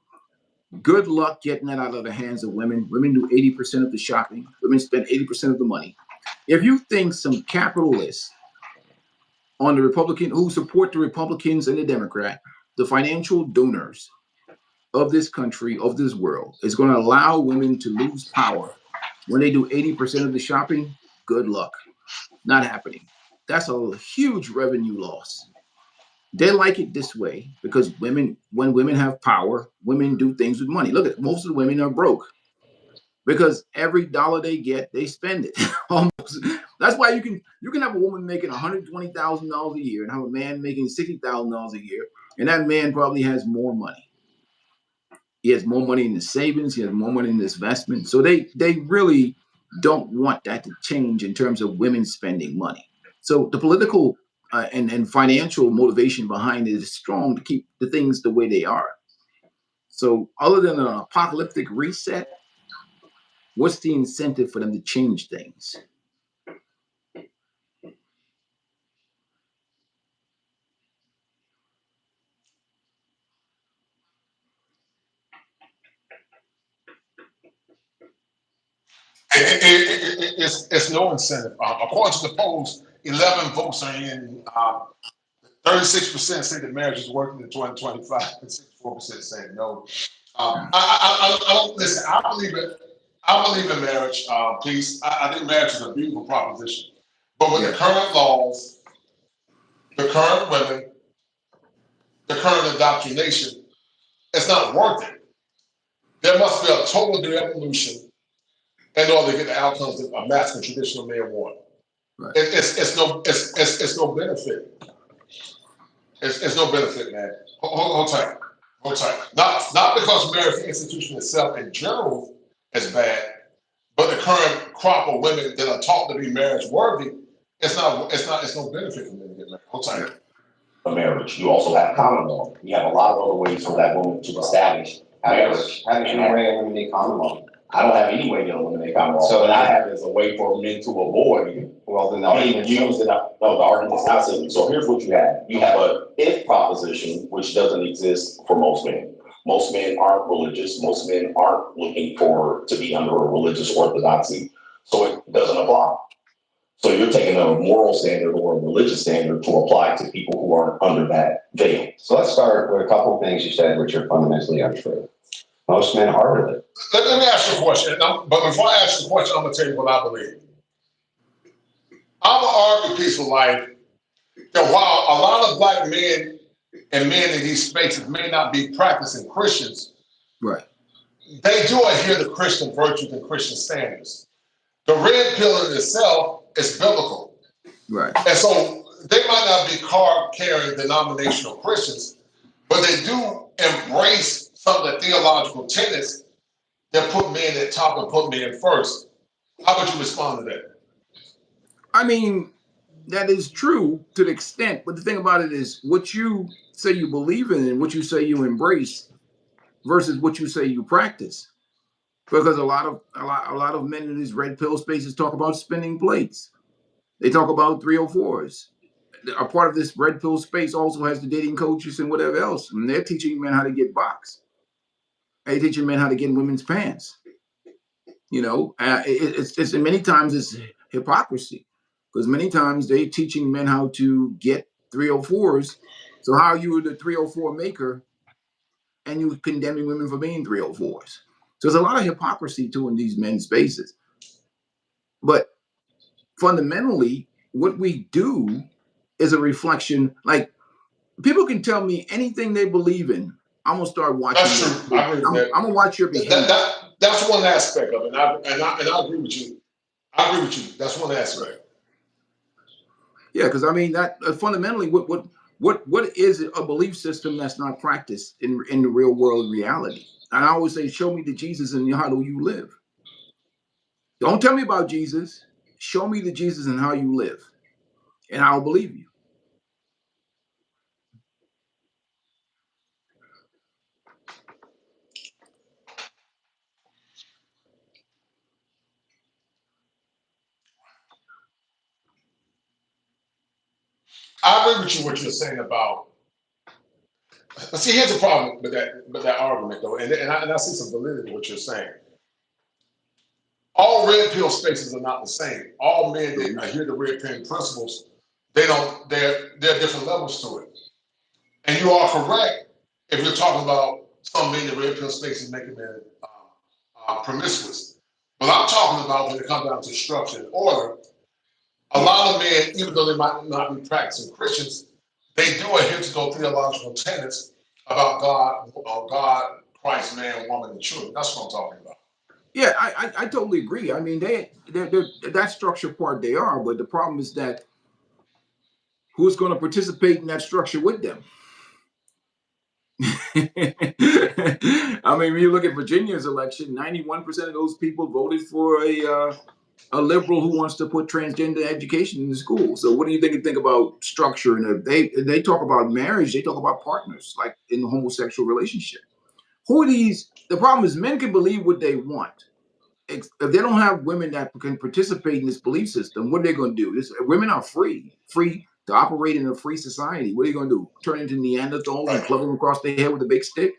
good luck getting that out of the hands of women. Women do 80% of the shopping. Women spend 80% of the money. If you think some capitalists on the Republican who support the Republicans and the Democrat, the financial donors of this country, of this world, is going to allow women to lose power when they do 80% of the shopping, good luck. Not happening. That's a huge revenue loss. They like it this way because when women have power, women do things with money. Look at most of the women are broke because every dollar they get, they spend it. Almost. That's why you can have a woman making $120,000 a year and have a man making $60,000 a year, and that man probably has more money. He has more money in his savings. He has more money in his investment. So they really don't want that to change in terms of women spending money. So the political and financial motivation behind it is strong to keep the things the way they are. So other than an apocalyptic reset, what's the incentive for them to change things? It's no incentive. According to the polls, 11 votes are in. 36% say that marriage is working in 2025, and 64% say no. I don't listen. I believe it. I believe in marriage. Please, I think marriage is a beautiful proposition. But with the current laws, the current women, the current indoctrination, it's not worth it. There must be a total de-evolution in order to get the outcomes that a masculine traditional man want. Right. It's no benefit. It's no benefit, man. Hold tight. Hold tight. Not because marriage institution itself in general is bad, but the current crop of women that are taught to be marriage worthy, it's no benefit for them to get married. Hold tight. A marriage. You also have common law. You have a lot of other ways for that woman to establish marriage. How did you eliminate common law? I don't have any way to eliminate common law. So what I have is a way for men to avoid. Well, then Use it. No, the argument's not simple. So here's what you have. You have a if proposition, which doesn't exist for most men. Most men aren't religious. Most men aren't looking to be under a religious orthodoxy. So it doesn't apply. So you're taking a moral standard or a religious standard to apply to people who aren't under that veil. So let's start with a couple of things you said, which are fundamentally untrue. Most men are religious. Let me ask you a question. But before I ask you a question, I'm going to tell you what I believe. I'm going to argue peaceful life that while a lot of Black men and men in these spaces may not be practicing Christians, right, they do adhere to Christian virtues and Christian standards. The red pill in itself is biblical. right. And so they might not be card-carrying denominational Christians, but they do embrace some of the theological tenets that put men at top and put men first. How would you respond to that? I mean, that is true to the extent, but the thing about it is what you say you believe in and what you say you embrace versus what you say you practice. Because a lot of men in these red pill spaces talk about spinning plates. They talk about 304s. A part of this red pill space also has the dating coaches and whatever else. And they're teaching men how to get boxed. They're teaching men how to get in women's pants. It's many times it's hypocrisy, because many times they're teaching men how to get 304s. So how are you the 304 maker and you condemning women for being 304s? So there's a lot of hypocrisy too in these men's spaces. But fundamentally, what we do is a reflection. Like, people can tell me anything they believe in. I'm gonna start watching. That's true. I agree with that. I'm gonna watch your behavior. That's one aspect of it, and I agree with you. I agree with you. That's one aspect. Yeah, because I mean that fundamentally, what is a belief system that's not practiced in the real world reality? And I always say, show me the Jesus and how do you live. Don't tell me about Jesus. Show me the Jesus and how you live, and I'll believe you. I agree with you what you're saying about. See, here's the problem with that argument though, and I see some validity in what you're saying. All red pill spaces are not the same. All men that adhere to red pill principles, they're different levels to it. And you are correct if you're talking about some men in red pill spaces making them promiscuous. But I'm talking about when it comes down to structure and order, a lot of men, even though they might not be practicing Christians, they do adhere to those theological tenets about God, Christ, man, woman, and children. That's what I'm talking about. Yeah, I totally agree. I mean, they're that structure part they are, but the problem is that who's going to participate in that structure with them? I mean, when you look at Virginia's election, 91% of those people voted for a liberal who wants to put transgender education in the school. So what do you think about structure? And they talk about marriage, they talk about partners, like in the homosexual relationship. Who are these? The problem is men can believe what they want. If they don't have women that can participate in this belief system, what are they going to do? Women are free to operate in a free society. What are you going to do? Turn into Neanderthals and club them across the head with a big stick?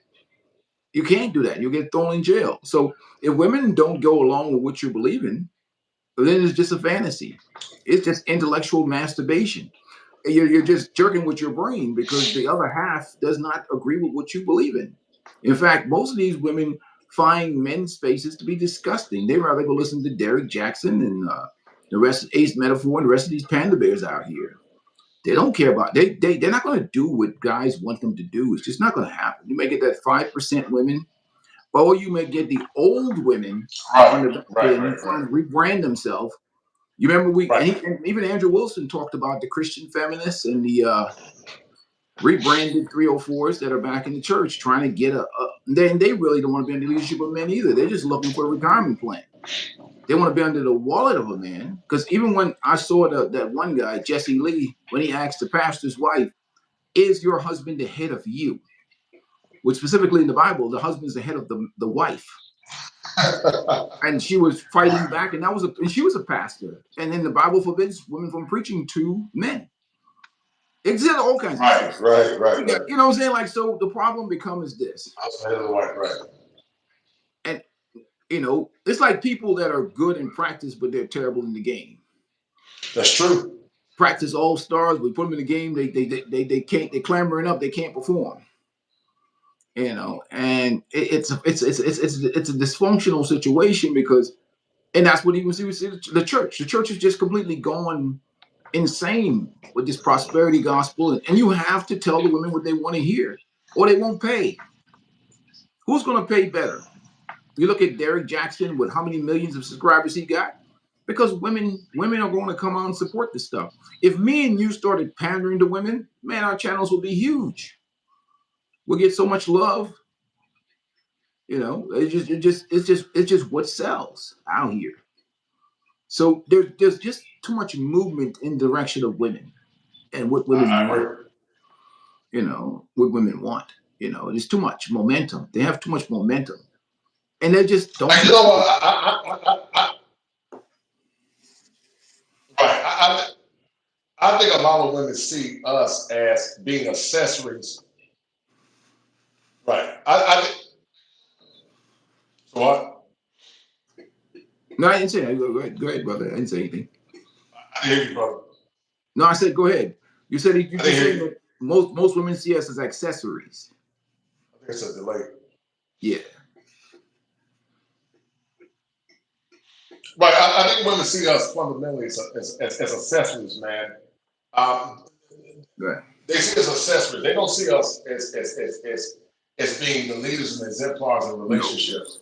You can't do that. You'll get thrown in jail. So if women don't go along with what you believe in, then it's just a fantasy. It's just intellectual masturbation. You're just jerking with your brain because the other half does not agree with what you believe in. In fact, most of these women find men's spaces to be disgusting. They rather go listen to Derek Jackson and the rest of Ace Metaphor and the rest of these panda bears out here. They don't care about they're not going to do what guys want them to do. It's just not going to happen. You may get that 5% women, or you may get the old women trying to rebrand themselves. You remember and even Andrew Wilson talked about the Christian feminists and the rebranded 304s that are back in the church trying to get they really don't want to be in the leadership of men either. They're just looking for a retirement plan. They want to be under the wallet of a man. Because even when I saw that one guy, Jesse Lee, when he asked the pastor's wife, is your husband the head of you? Which specifically in the Bible, the husband is the head of the wife. And she was fighting back, and she was a pastor. And then the Bible forbids women from preaching to men. It's all kinds of stuff. Right. You know what I'm saying? Like, so the problem becomes this. Right. And it's like people that are good in practice, but they're terrible in the game. That's true. Practice all stars, we put them in the game, they can't, they're clambering up, they can't perform. And it's a dysfunctional situation and that's what even see the church. The church is just completely gone insane with this prosperity gospel, and you have to tell the women what they want to hear, or they won't pay. Who's going to pay better? You look at Derek Jackson with how many millions of subscribers he got, because women are going to come on and support this stuff. If me and you started pandering to women, man, our channels will be huge. We'll get so much love. It's just what sells out here. So there's just too much movement in the direction of women and what women want. What women want. There's too much momentum. They have too much momentum, and they just don't. Right. I think a lot of women see us as being accessories. Right. I think so. What? No, I didn't say that. Go ahead, brother. I didn't say anything. I hear you, brother. No, I said go ahead. You said you I just didn't hear saying you. that most women see us as accessories. I think it's a delay. Yeah. Right. I think women see us fundamentally as accessories, man. Um, Right. they see us as accessories. They don't see us as being the leaders and exemplars in No. relationships.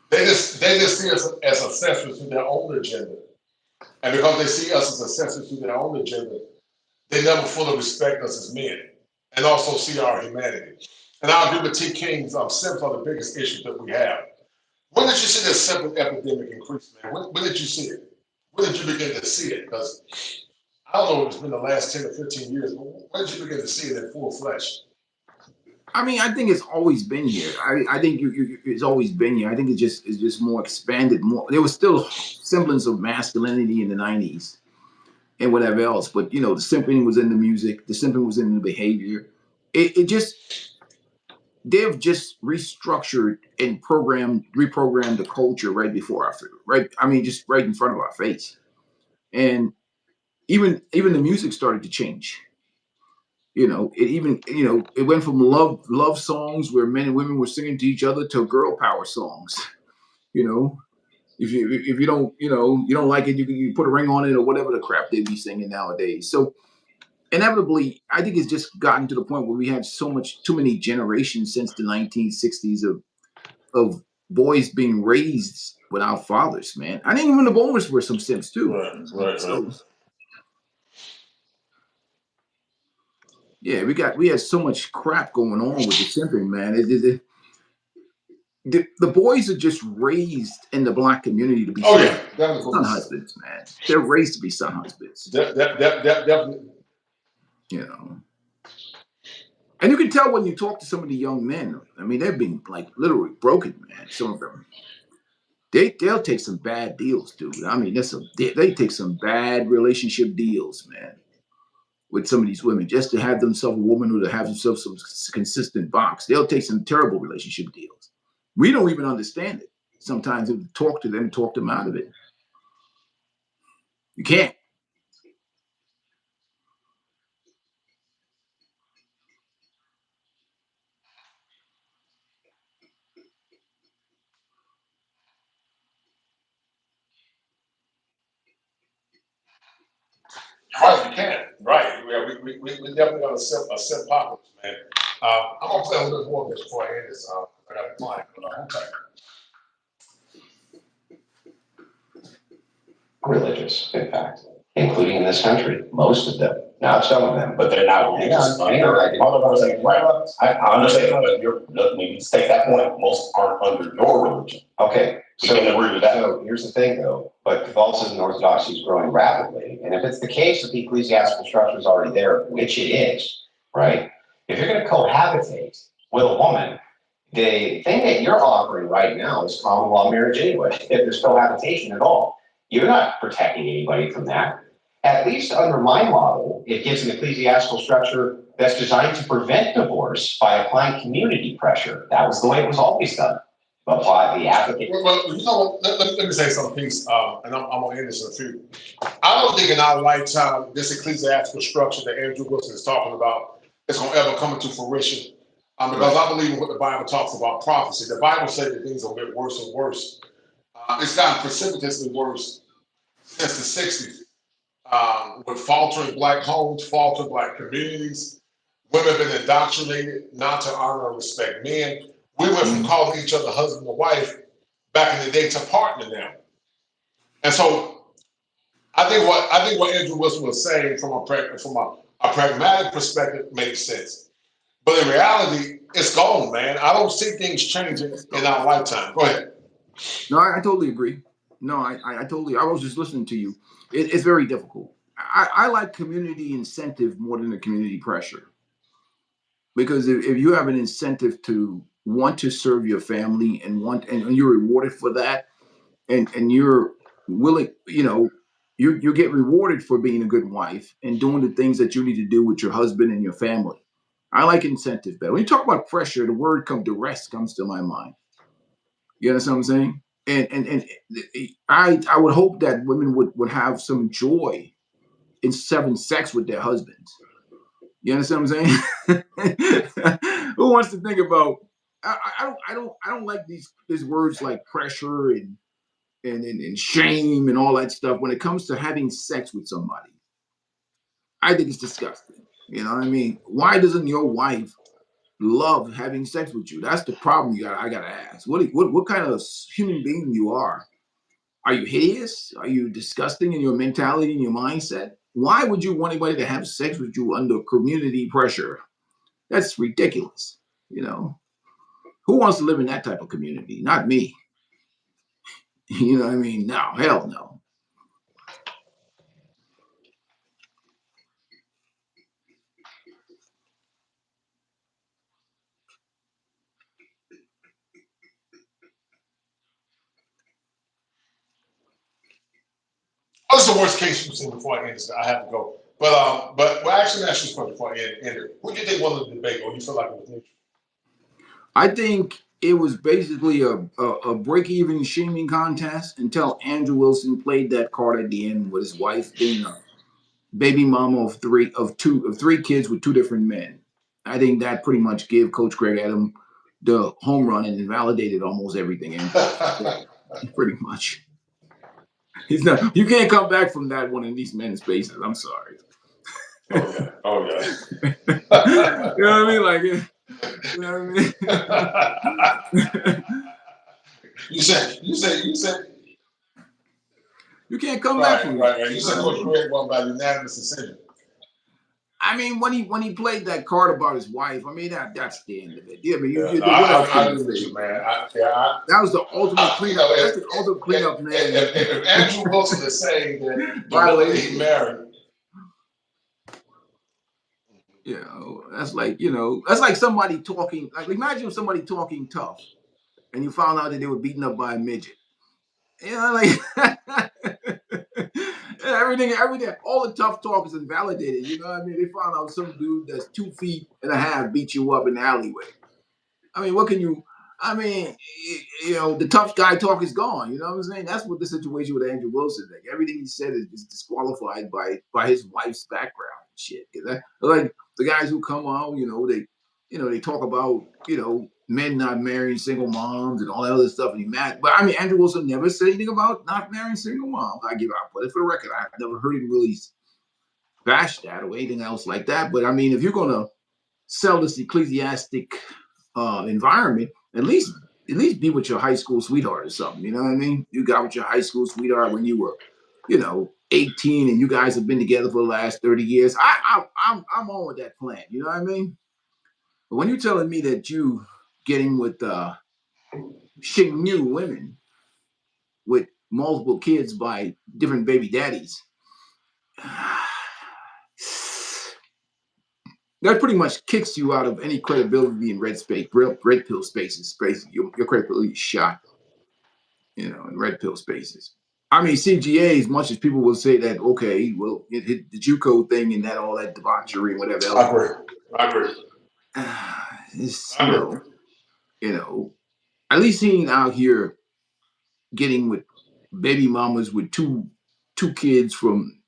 They just see us as accessories to their own agenda. And because they see us as accessories to their own agenda, they never fully respect us as men and also see our humanity. And I agree with T. King's simps are the biggest issue that we have. When did you see this simple epidemic increase, man? When did you see it? When did you begin to see it? Because I don't know if it's been the last 10 or 15 years, but when did you begin to see it in full flesh? I mean, I think it's always been here. I think it's always been here. I think it's just more expanded. More, there was still semblance of masculinity in the '90s and whatever else, but you know, the simping was in the music. The simping was in the behavior. It just they've just restructured and reprogrammed the culture right before our right. I mean, just right in front of our face, and even the music started to change. You know, it went from love songs where men and women were singing to each other to girl power songs. You know, if you don't you don't like it, you put a ring on it or whatever the crap they be singing nowadays. So inevitably, I think it's just gotten to the point where we have too many generations since the 1960s of boys being raised without fathers. Man, I think even the boomers were some simps too. Right. So yeah, we had so much crap going on with the simping, man. The boys are just raised in the black community to be Oh yeah, son definitely. husbands, man. They're raised to be son husbands. Definitely. You know. And you can tell when you talk to some of the young men. I mean, they've been like literally broken, man. Some of them. They'll take some bad deals, dude. I mean, they take some bad relationship deals, man, with some of these women just to have themselves a woman or to have themselves some consistent box. They'll take some terrible relationship deals. We don't even understand it. Sometimes we talk to them, talk them out of it. You can't. Right, you can. Right. We definitely got to set pockets, man. I'm gonna play a little bit more of this before I end this. I got a client, but okay. Religious, in fact, including in this country, most of them, not some of them, But they're not religious. Hang on, Right. I understand, but maybe let's take that point. Most aren't under your religion. Okay, We can agree with that. so here's the thing though, but Catholicism and Orthodoxy is growing rapidly, and if it's the case that the ecclesiastical structure is already there, which it is, right? If you're gonna cohabitate with a woman, the thing that you're offering right now is common law marriage anyway, if there's cohabitation at all. You're not protecting anybody from that. At least under my model, it gives an ecclesiastical structure that's designed to prevent divorce by applying community pressure. That was the way it was always done. Apply the applicant. Well, you know what? Let me say something, piece, and I'm gonna end this in a few. I don't think in our lifetime this ecclesiastical structure that Andrew Wilson is talking about is gonna ever come into fruition. Because I believe in what the Bible talks about prophecy. The Bible says that things will get worse and worse. It's gotten precipitously worse since the 60s. With faltering black homes, faltering black communities, women have been indoctrinated not to honor and respect men. We went from calling each other husband and wife back in the day to partner now. And so I think what Andrew Wilson was saying from a pragmatic perspective makes sense. But in reality, it's gone, man. I don't see things changing in our lifetime. Go ahead. No, I totally agree. No, I totally. I was just listening to you. It's very difficult. I like community incentive more than the community pressure, because if you have an incentive to want to serve your family and you're rewarded for that, and you're willing, you get rewarded for being a good wife and doing the things that you need to do with your husband and your family. I like incentive better. When you talk about pressure, the word duress comes to my mind. You understand what I'm saying? And I would hope that women would have some joy in having sex with their husbands. You understand what I'm saying? Who wants to think about? I don't like these words like pressure and shame and all that stuff when it comes to having sex with somebody. I think it's disgusting. You know what I mean? Why doesn't your wife love having sex with you? That's the problem. I gotta ask. What kind of human being you are? Are you hideous? Are you disgusting in your mentality and your mindset? Why would you want anybody to have sex with you under community pressure? That's ridiculous. You know, who wants to live in that type of community? Not me. You know what I mean? No, hell no. What's the worst case you've seen before I end this? I have to go. But well, actually, ask you this before I end it. Who do you think won the debate, or you feel like it was neutral? I think it was basically a break-even shaming contest until Andrew Wilson played that card at the end with his wife being a baby mama of three kids with two different men. I think that pretty much gave Coach Greg Adam the home run and invalidated almost everything. And pretty much, he's not. You can't come back from that one in these men's spaces. I'm sorry. Oh yeah. You know what I mean? Like, you know what I mean? you said. You can't come back from that. Right. You said Coach Greg won by unanimous decision. I mean, when he played that card about his wife, I mean that's the end of it. Yeah, but I agree with you, man. That was the ultimate cleanup. That's the ultimate cleanup, man. If Andrew Wilson is saying that the woman he married, that's like somebody talking. Like, imagine somebody talking tough, and you found out that they were beaten up by a midget. You know, like everything, all the tough talk is invalidated. You know what I mean? They found out some dude that's 2 feet and a half beat you up in the alleyway. I mean, what can you? I mean, the tough guy talk is gone. You know what I'm saying? That's what the situation with Andrew Wilson. Like, everything he said is disqualified by his wife's background and shit. Like the guys who come out, they talk about men not marrying single moms and all that other stuff. And he mad, but I mean, Andrew Wilson never said anything about not marrying single moms. I put it for the record. I've never heard him really bash that or anything else like that. But I mean, if you're gonna sell this ecclesiastic environment, at least be with your high school sweetheart or something. You know what I mean? You got with your high school sweetheart when you were, 18, and you guys have been together for the last 30 years. I'm on with that plan. You know what I mean? But when you're telling me that you getting with new women with multiple kids by different baby daddies, that pretty much kicks you out of any credibility in red pill spaces. Your credibility is shot, in red pill spaces. I mean, CGA, as much as people will say that, okay, well, it hit the JUCO thing and that all that debauchery and whatever else. I agree. At least he ain't out here getting with baby mamas with two kids from,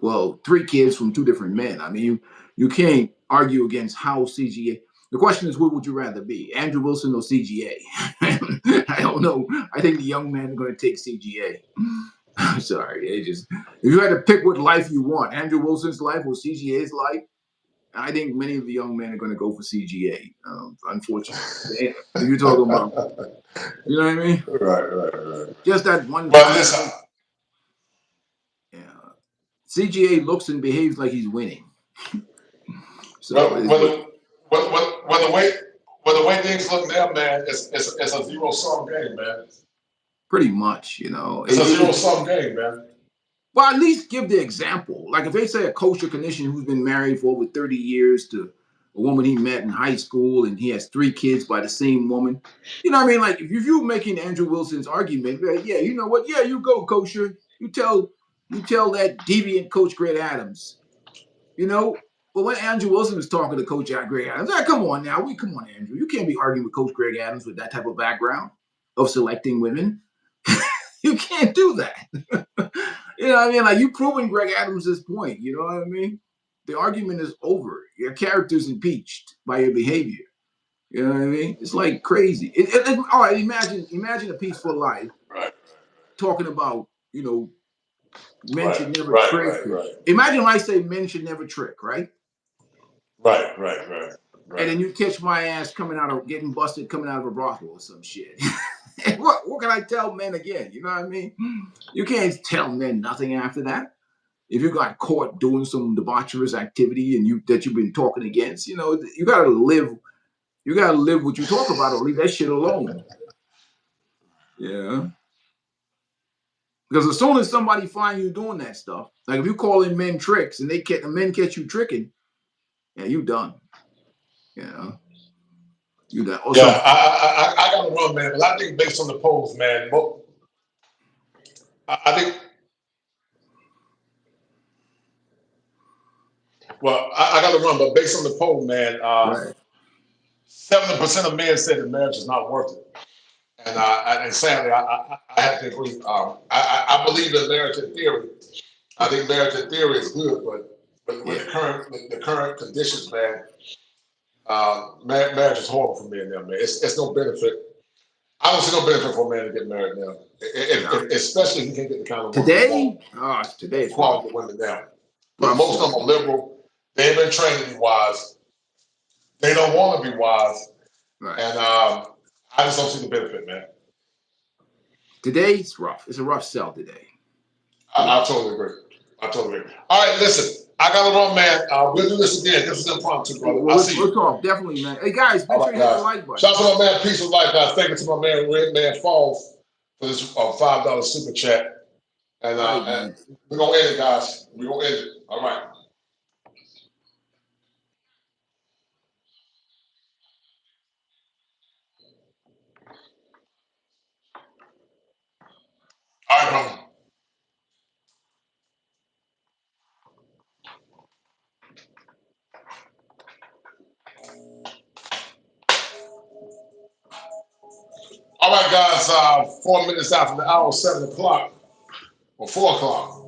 well, 3 kids from 2 different men. I mean, you can't argue against how CGA. The question is, what would you rather be, Andrew Wilson or CGA? I don't know. I think the young men are going to take CGA. I'm sorry. If you had to pick what life you want, Andrew Wilson's life or CGA's life, I think many of the young men are going to go for CGA. Unfortunately, if you're talking about, you know what I mean? Right. Just that one. But listen. Yeah. CGA looks and behaves like he's winning. So when the way things look now, man, it's a 0-sum game, man. Pretty much, It's a 0-sum game, man. Well, at least give the example. Like if they say a kosher clinician who's been married for over 30 years to a woman he met in high school and he has 3 kids by the same woman. You know what I mean? Like if you're making Andrew Wilson's argument, yeah, you know what? Yeah, you go kosher. You tell You tell that deviant Coach Greg Adams, you know. But when Andrew Wilson was talking to Coach Greg Adams, come on now, come on, Andrew. You can't be arguing with Coach Greg Adams with that type of background of selecting women. You can't do that. You know what I mean? Like, you proven Greg Adams' point. You know what I mean? The argument is over. Your character's impeached by your behavior. You know what I mean? It's like crazy. All right, imagine a peaceful life. Right. Talking about, you know, men Right, should never right, trick. right. Imagine when I say men should never trick, right? Right. And then you catch my ass getting busted coming out of a brothel or some shit. What can I tell men again? You know what I mean? You can't tell men nothing after that. If you got caught doing some debaucherous activity and that you've been talking against, you know, you gotta live what you talk about, or leave that shit alone. Yeah. Because as soon as somebody find you doing that stuff, like if you call in men tricks and the men catch you tricking, yeah, you done. Yeah. You done. Yeah, I gotta run, man. But I think based on the polls, man, I think. Well, I gotta run, but based on the poll, man, Right. 70% of men said that marriage is not worth it, and sadly, I have to agree. I believe in marriage in theory. I think marriage in theory is good, but with the current conditions, man, marriage is horrible for me and them, man. It's no benefit. I don't see no benefit for a man to get married now, especially if he can't get the kind of woman Today, today's quality women now. But most of them are liberal. They ain't been trained to be wise. They don't want to be wise, right. And I just don't see the benefit, man. Today's rough. It's a rough sell today. I totally agree. All right, listen. I gotta run, man. We'll do this again. This is impromptu, brother. I'll see you. We'll talk, definitely, man. Hey, guys, make sure you hit the like button. Shout out to my man, Peace of Life, guys. Thank you to my man, Red Man Falls, for this $5 super chat. And we're gonna end it, guys. We're gonna end it. All right. All right, brother. All right, guys. 4 minutes after the hour, 7 o'clock or 4 o'clock.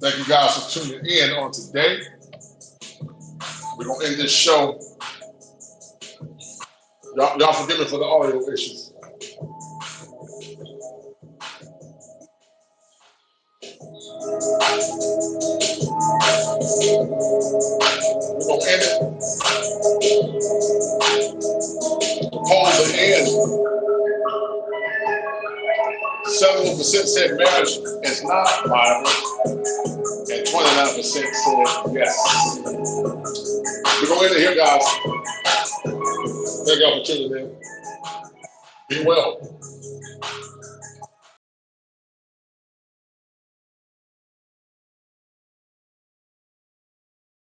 Thank you guys for tuning in on today. We're gonna end this show. Y'all forgive me for the audio issues. We're gonna end it. The polls are in. 71% said marriage is not viable, and 29% said yes. We're gonna end it here, guys. Thank y'all for tuning in. Be well.